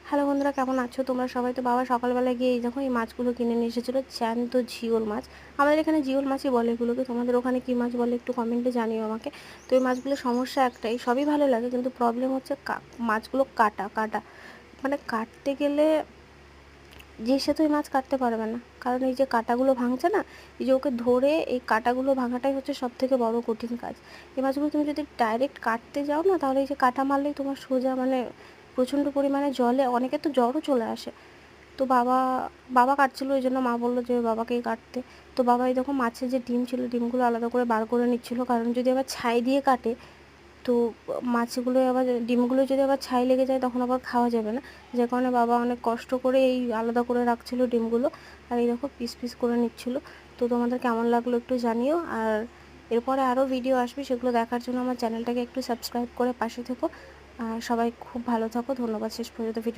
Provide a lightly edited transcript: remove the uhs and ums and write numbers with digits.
Hello বন্ধুরা, কেমন আছো তোমরা সবাই? তো বাবা সকালবেলা গিয়ে এই দেখো এই মাছগুলো কিনে নিয়ে এসেছিলো, জ্যান্ত জিওল মাছ। আমাদের এখানে জিওল মাছই বলে এগুলোকে, তোমাদের ওখানে কী মাছ বলে একটু কমেন্টে জানিও আমাকে। তো এই মাছগুলোর সমস্যা একটাই, সবই ভালো লাগে কিন্তু প্রবলেম হচ্ছে মাছগুলো কাটা কাটা, মানে কাটতে গেলে যে সে তো এই মাছ কাটতে পারবে না, কারণ এই যে কাঁটাগুলো ভাঙছে না, এই যে ওকে ধরে এই কাঁটাগুলো ভাঙাটাই হচ্ছে সব থেকে বড় কঠিন কাজ। এই মাছগুলো তুমি যদি ডাইরেক্ট কাটতে যাও না, তাহলে এই যে কাঁটা মারলেই তোমার সোজা মানে প্রচণ্ড পরিমাণে জলে অনেকের তো জ্বরও চলে আসে। তো বাবা বাবা কাটছিলো, ওই জন্য মা বললো যে বাবাকেই কাটতে। তো বাবা এই দেখো মাছের যে ডিম ছিল, ডিমগুলো আলাদা করে বার করে নিচ্ছিলো, কারণ যদি আবার ছাই দিয়ে কাটে তো মাছগুলো আবার ডিমগুলো যদি আবার ছাই লেগে যায় তখন আবার খাওয়া যাবে না। যে কারণে বাবা অনেক কষ্ট করে এই আলাদা করে রাখছিলো ডিমগুলো, আর এই দেখো পিস পিস করে নিচ্ছিলো। তো তোমাদের কেমন লাগলো একটু জানিও, আর এরপরে আরও ভিডিও আসবে, সেগুলো দেখার জন্য আমার চ্যানেলটাকে একটু সাবস্ক্রাইব করে পাশে থেকো। আর সবাই খুব ভালো থাকো, ধন্যবাদ শেষ পর্যন্ত ভিডিও